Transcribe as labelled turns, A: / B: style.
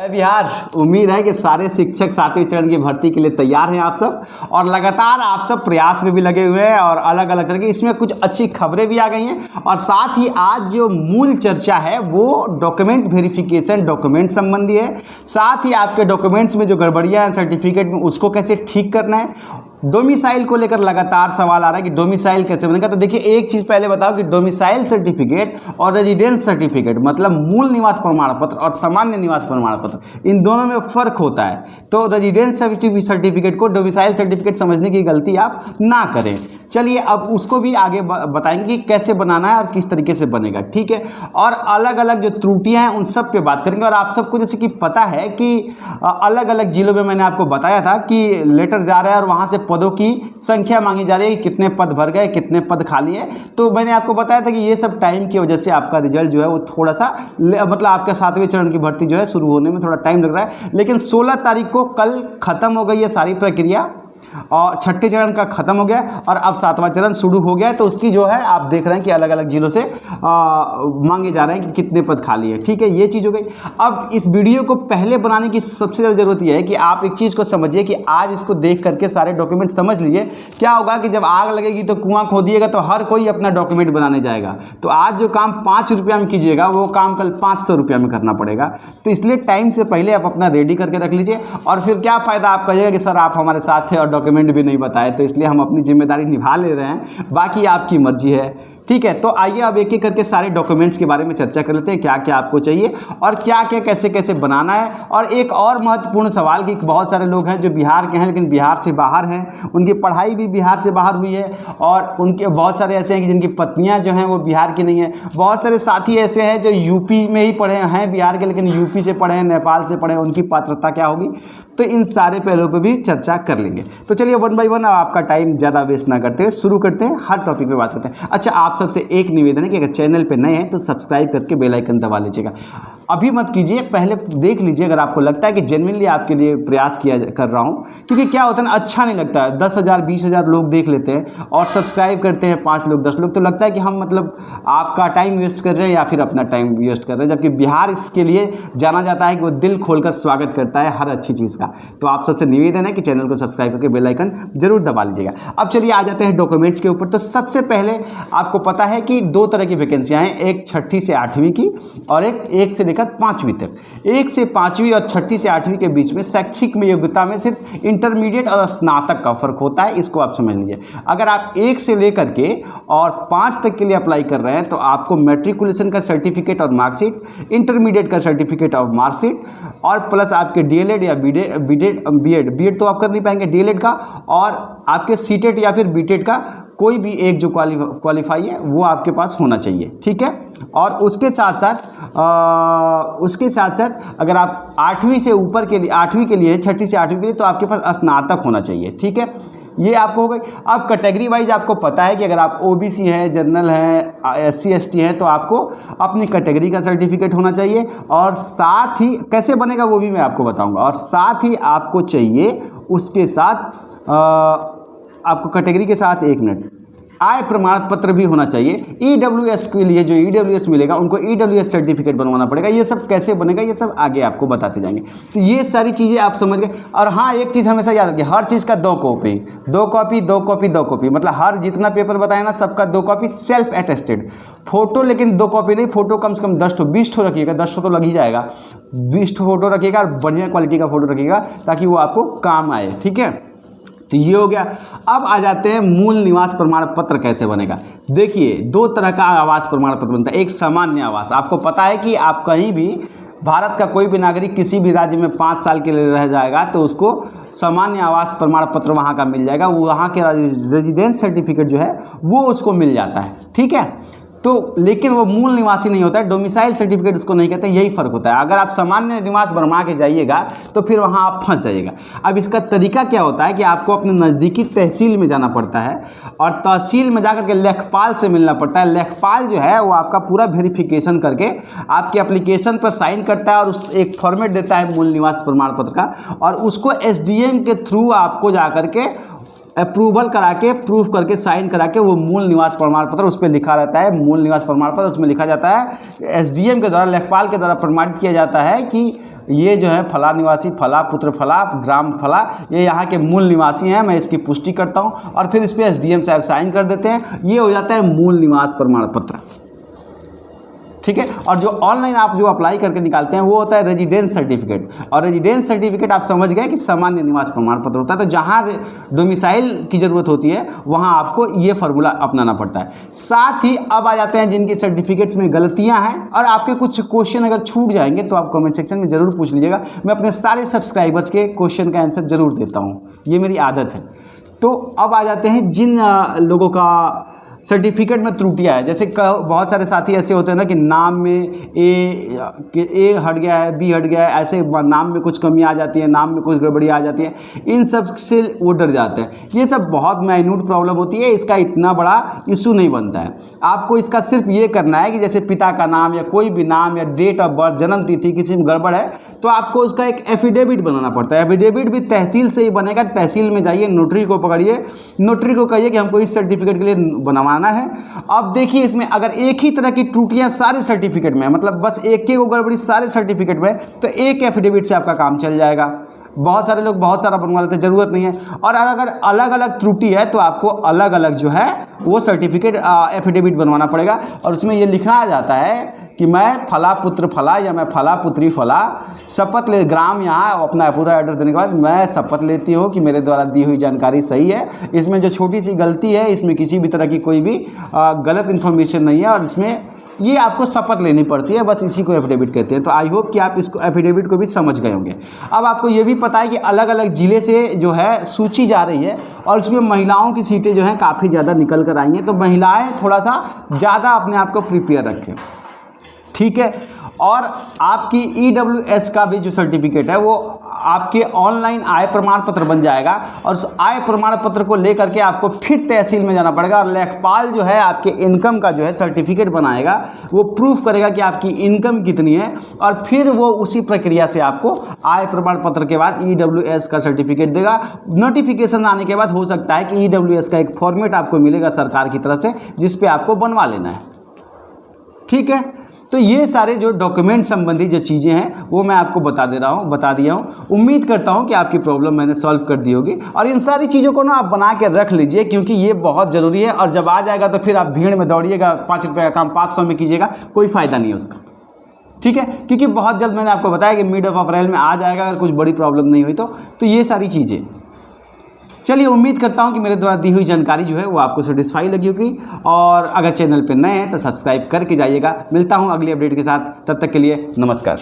A: बिहार। उम्मीद है कि सारे शिक्षक 7वें चरण की भर्ती के लिए तैयार हैं आप सब, और लगातार आप सब प्रयास में भी लगे हुए हैं और अलग अलग तरह की इसमें कुछ अच्छी खबरें भी आ गई हैं। और साथ ही आज जो मूल चर्चा है वो डॉक्यूमेंट वेरिफिकेशन, डॉक्यूमेंट संबंधी है। साथ ही आपके डॉक्यूमेंट्स में जो गड़बड़ियाँ हैं सर्टिफिकेट में, उसको कैसे ठीक करना है। डोमिसाइल को लेकर लगातार सवाल आ रहा है कि डोमिसाइल कैसे बनेगा। तो देखिए, एक चीज़ पहले बताओ कि डोमिसाइल सर्टिफिकेट और रेजिडेंस सर्टिफिकेट मतलब मूल निवास प्रमाण पत्र और सामान्य निवास प्रमाण पत्र, इन दोनों में फ़र्क होता है। तो रेजिडेंस सर्टिफिकेट को डोमिसाइल सर्टिफिकेट समझने की गलती आप ना करें। चलिए अब उसको भी आगे बताएंगे कि कैसे बनाना है और किस तरीके से बनेगा, ठीक है। और अलग अलग जो त्रुटियां हैं उन सब पे बात करेंगे। और आप सबको जैसे कि पता है कि अलग अलग जिलों में मैंने आपको बताया था कि लेटर जा रहा है और वहाँ से पदों की संख्या मांगी जा रही है कि कितने पद भर गए, कितने पद खाली है। तो मैंने आपको बताया था कि ये सब टाइम की वजह से आपका रिजल्ट जो है वो थोड़ा सा मतलब आपका 7वें चरण की भर्ती जो है शुरू होने में थोड़ा टाइम लग रहा है। लेकिन 16 तारीख को कल ख़त्म हो गई है सारी प्रक्रिया और 6ठे चरण का ख़त्म हो गया और अब 7वां चरण शुरू हो गया है। तो उसकी जो है आप देख रहे हैं कि अलग अलग जिलों से मांगे जा रहे हैं कि कितने पद खाली है, ठीक है। ये चीज़ हो गई। अब इस वीडियो को पहले बनाने की सबसे ज़्यादा ज़रूरत यह है कि आप एक चीज़ को समझिए कि आज इसको देख करके सारे डॉक्यूमेंट समझ लीजिए। क्या होगा कि जब आग लगेगी तो कुआं खोदिएगा तो हर कोई अपना डॉक्यूमेंट बनाने जाएगा। तो आज जो काम 5 रुपया में कीजिएगा वो काम कल 500 रुपया में करना पड़ेगा। तो इसलिए टाइम से पहले आप अपना रेडी करके रख लीजिए। और फिर क्या फ़ायदा, आप कहिएगा कि सर आप हमारे साथ थे और डॉक्यूमेंट भी नहीं बताए। तो इसलिए हम अपनी जिम्मेदारी निभा ले रहे हैं, बाकी आपकी मर्जी है, ठीक है। तो आइए अब एक एक करके सारे डॉक्यूमेंट्स के बारे में चर्चा कर लेते हैं, क्या क्या आपको चाहिए और क्या क्या कैसे कैसे बनाना है। और एक और महत्वपूर्ण सवाल कि बहुत सारे लोग हैं जो बिहार के हैं लेकिन बिहार से बाहर हैं, उनकी पढ़ाई भी बिहार से बाहर हुई है और उनके बहुत सारे ऐसे हैं कि जिनकी पत्नियां जो हैं वो बिहार की नहीं है। बहुत सारे साथी ऐसे हैं जो यूपी में ही पढ़े हैं बिहार के, लेकिन यूपी से पढ़े हैं, नेपाल से पढ़े हैं, उनकी पात्रता क्या होगी। तो इन सारे पहलुओं पर भी चर्चा कर लेंगे। तो चलिए 1 बाय 1 आपका टाइम ज़्यादा वेस्ट ना करते हुए शुरू करते हैं, हर टॉपिक पे बात करते हैं। अच्छा, आप सबसे एक निवेदन है कि अगर चैनल पे नए हैं तो सब्सक्राइब करके बेल आइकन दबा लीजिएगा। अभी मत कीजिए, पहले देख लीजिए अगर आपको लगता है कि जेन्युइनली आपके लिए प्रयास कर रहा हूँ। क्योंकि क्या होता है ना, अच्छा नहीं लगता है 10,000 20,000 लोग देख लेते हैं और सब्सक्राइब करते हैं 5 लोग 10 लोग, तो लगता है कि हम मतलब आपका टाइम वेस्ट कर रहे हैं या फिर अपना टाइम वेस्ट कर रहे हैं। जबकि बिहार इसके लिए जाना जाता है कि वो दिल खोलकर स्वागत करता है हर अच्छी चीज़ का। तो आप सबसे निवेदन है कि चैनल को सब्सक्राइब करके बेल आइकन जरूर दबा लीजिएगा। अब चलिए आ जाते हैं डॉक्यूमेंट्स के ऊपर। तो सबसे पहले आपको पता है कि 2 तरह की वैकेंसियां हैं, एक 6ठी से 8वीं की और एक 1 से लेकर 5वीं तक। 1 से 5वीं और 6ठी से 8वीं के बीच में शैक्षिक में योग्यता में सिर्फ इंटरमीडिएट और स्नातक का फर्क होता है, इसको आप समझ लीजिए। अगर आप 1 से लेकर के और 5 तक के लिए अप्लाई कर रहे हैं तो आपको मैट्रिकुलेशन का सर्टिफिकेट और मार्कशीट, इंटरमीडिएट का सर्टिफिकेट और मार्कशीट और प्लस आपके डीएलएड या बीएड तो आप कर नहीं पाएंगे, डीएलएड का, और आपके सीटेट या फिर बीटेड का कोई भी एक जो क्वालिफाई है वो आपके पास होना चाहिए, ठीक है। और उसके साथ साथ अगर आप 8वीं से ऊपर के लिए 8वीं के लिए 6ठी से 8वीं के लिए तो आपके पास स्नातक होना चाहिए, ठीक है। ये आपको हो गई। अब कैटेगरी वाइज आपको पता है कि अगर आप ओबीसी हैं, जनरल हैं, एससी एसटी हैं तो आपको अपनी कैटेगरी का सर्टिफिकेट होना चाहिए। और साथ ही कैसे बनेगा वो भी मैं आपको बताऊंगा। और साथ ही आपको चाहिए उसके साथ आपको कैटेगरी के साथ 1 मिनट आय प्रमाण पत्र भी होना चाहिए। ईडब्ल्यूएस के लिए जो ईडब्ल्यूएस मिलेगा उनको ईडब्ल्यूएस सर्टिफिकेट बनवाना पड़ेगा। ये सब कैसे बनेगा ये सब आगे आपको बताते जाएंगे। तो ये सारी चीज़ें आप समझ गए। और हाँ, एक चीज़ हमेशा याद रखिए, हर चीज़ का 2 कॉपी मतलब हर जितना पेपर बताए ना सबका 2 कॉपी सेल्फ अटेस्टेड। फोटो लेकिन 2 कॉपी नहीं, फोटो कम से कम 10 ठो 20 ठो रखिएगा, 10 ठो तो लग ही जाएगा। 20 ठो फोटो रखिएगा और बढ़िया क्वालिटी का फोटो रखिएगा ताकि वो आपको काम आए, ठीक है। तो ये हो गया। अब आ जाते हैं मूल निवास प्रमाण पत्र कैसे बनेगा। देखिए 2 तरह का आवास प्रमाण पत्र बनता है। एक सामान्य आवास, आपको पता है कि आप कहीं भी भारत का कोई भी नागरिक किसी भी राज्य में 5 साल के लिए रह जाएगा तो उसको सामान्य आवास प्रमाण पत्र वहाँ का मिल जाएगा। वो वहाँ के रेजिडेंस सर्टिफिकेट जो है वो उसको मिल जाता है, ठीक है। तो लेकिन वो मूल निवासी नहीं होता है, डोमिसाइल सर्टिफिकेट उसको नहीं कहते, यही फ़र्क होता है। अगर आप सामान्य निवास बनवा के जाइएगा तो फिर वहाँ आप फंस जाइएगा। अब इसका तरीका क्या होता है कि आपको अपने नज़दीकी तहसील में जाना पड़ता है और तहसील में जाकर के लेखपाल से मिलना पड़ता है। लेखपाल जो है वो आपका पूरा वेरिफिकेशन करके आपके एप्लीकेशन पर साइन करता है और उस एक फॉर्मेट देता है मूल निवास प्रमाण पत्र का, और उसको एसडीएम के थ्रू आपको जा करके अप्रूवल करा के, प्रूफ करके, साइन करा के वो मूल निवास प्रमाण पत्र उस पर लिखा रहता है, मूल निवास प्रमाण पत्र उसमें लिखा जाता है, एसडीएम के द्वारा, लेखपाल के द्वारा प्रमाणित किया जाता है कि ये जो है फला निवासी, फला पुत्र फला, ग्राम फला, ये यहाँ के मूल निवासी हैं, मैं इसकी पुष्टि करता हूँ, और फिर इस पर एसडीएम साहब साइन कर देते हैं। ये हो जाता है मूल निवास प्रमाण पत्र, ठीक है। और जो ऑनलाइन आप जो अप्लाई करके निकालते हैं वो होता है रेजिडेंस सर्टिफिकेट, और रेजिडेंस सर्टिफिकेट आप समझ गए कि सामान्य निवास प्रमाण पत्र होता है। तो जहाँ डोमिसाइल की ज़रूरत होती है वहाँ आपको ये फार्मूला अपनाना पड़ता है। साथ ही अब आ जाते हैं जिनकी सर्टिफिकेट्स में गलतियाँ हैं और आपके कुछ क्वेश्चन अगर छूट जाएंगे तो आप कमेंट सेक्शन में ज़रूर पूछ लीजिएगा। मैं अपने सारे सब्सक्राइबर्स के क्वेश्चन का आंसर ज़रूर देता हूँ, ये मेरी आदत है। तो अब आ जाते हैं जिन लोगों का सर्टिफिकेट में त्रुटियां है, जैसे बहुत सारे साथी ऐसे होते हैं ना कि नाम में ए हट गया है, बी हट गया है, ऐसे नाम में कुछ कमी आ जाती है, नाम में कुछ गड़बड़ी आ जाती है, इन सब से वो डर जाते हैं। ये सब बहुत माइन्यूट प्रॉब्लम होती है, इसका इतना बड़ा इशू नहीं बनता है। आपको इसका सिर्फ ये करना है कि जैसे पिता का नाम या कोई भी नाम या डेट ऑफ बर्थ, जन्म तिथि किसी में गड़बड़ है तो आपको उसका एक एफिडेविट बनाना पड़ता है। एफिडेविट भी तहसील से ही बनेगा। तहसील में जाइए, नोटरी को पकड़िए, नोटरी को कहिए कि हमको इस सर्टिफिकेट के लिए बनवाना है। अब देखिए इसमें अगर एक ही तरह की त्रुटियां सारे सर्टिफिकेट में, मतलब बस एक के गड़बड़ी सारे सर्टिफिकेट में, तो एक एफिडेविट से आपका काम चल जाएगा। बहुत सारे लोग बहुत सारा बनवा लेते हैं, ज़रूरत नहीं है। और अगर अलग अलग त्रुटि है तो आपको अलग अलग जो है वो सर्टिफिकेट एफिडेविट बनवाना पड़ेगा, और उसमें ये लिखना जाता है कि मैं फला पुत्र फला या मैं फला पुत्री फला शपथ ले, ग्राम यहाँ अपना पूरा एड्रेस देने के बाद मैं शपथ लेती हूँ कि मेरे द्वारा दी हुई जानकारी सही है, इसमें जो छोटी सी गलती है इसमें किसी भी तरह की कोई भी गलत इन्फॉर्मेशन नहीं है, और इसमें ये आपको शपथ लेनी पड़ती है, बस इसी को एफिडेविट कहते हैं। तो आई होप कि आप इसको एफिडेविट को भी समझ गए होंगे। अब आपको ये भी पता है कि अलग अलग ज़िले से जो है सूची जा रही है, और उसमें महिलाओं की सीटें जो हैं काफ़ी ज़्यादा निकल कर आई हैं, तो महिलाएं थोड़ा सा ज़्यादा अपने आप को प्रिपेयर रखें, ठीक है। और आपकी EWS का भी जो सर्टिफिकेट है वो आपके ऑनलाइन आय प्रमाण पत्र बन जाएगा, और उस आय प्रमाण पत्र को लेकर के आपको फिर तहसील में जाना पड़ेगा, और लेखपाल जो है आपके इनकम का जो है सर्टिफिकेट बनाएगा, वो प्रूफ करेगा कि आपकी इनकम कितनी है, और फिर वो उसी प्रक्रिया से आपको आय प्रमाण पत्र के बाद EWS का सर्टिफिकेट देगा। नोटिफिकेशन आने के बाद हो सकता है कि EWS का एक फॉर्मेट आपको मिलेगा सरकार की तरफ से, जिस पे आपको बनवा लेना है, ठीक है। तो ये सारे जो डॉक्यूमेंट संबंधी जो चीज़ें हैं वो मैं आपको बता दिया हूँ। उम्मीद करता हूँ कि आपकी प्रॉब्लम मैंने सॉल्व कर दी होगी, और इन सारी चीज़ों को ना आप बना के रख लीजिए, क्योंकि ये बहुत ज़रूरी है। और जब आ जाएगा तो फिर आप भीड़ में दौड़िएगा, 5 रुपये का काम 500 में कीजिएगा, कोई फ़ायदा नहीं है उसका, ठीक है। क्योंकि बहुत जल्द मैंने आपको बताया कि मिड ऑफ अप्रैल में आ जाएगा, अगर कुछ बड़ी प्रॉब्लम नहीं हुई तो ये सारी चीज़ें। चलिए, उम्मीद करता हूं कि मेरे द्वारा दी हुई जानकारी जो है वो आपको सेटिस्फाई लगी होगी, और अगर चैनल पर नए हैं तो सब्सक्राइब करके जाइएगा। मिलता हूं अगली अपडेट के साथ, तब तक के लिए नमस्कार।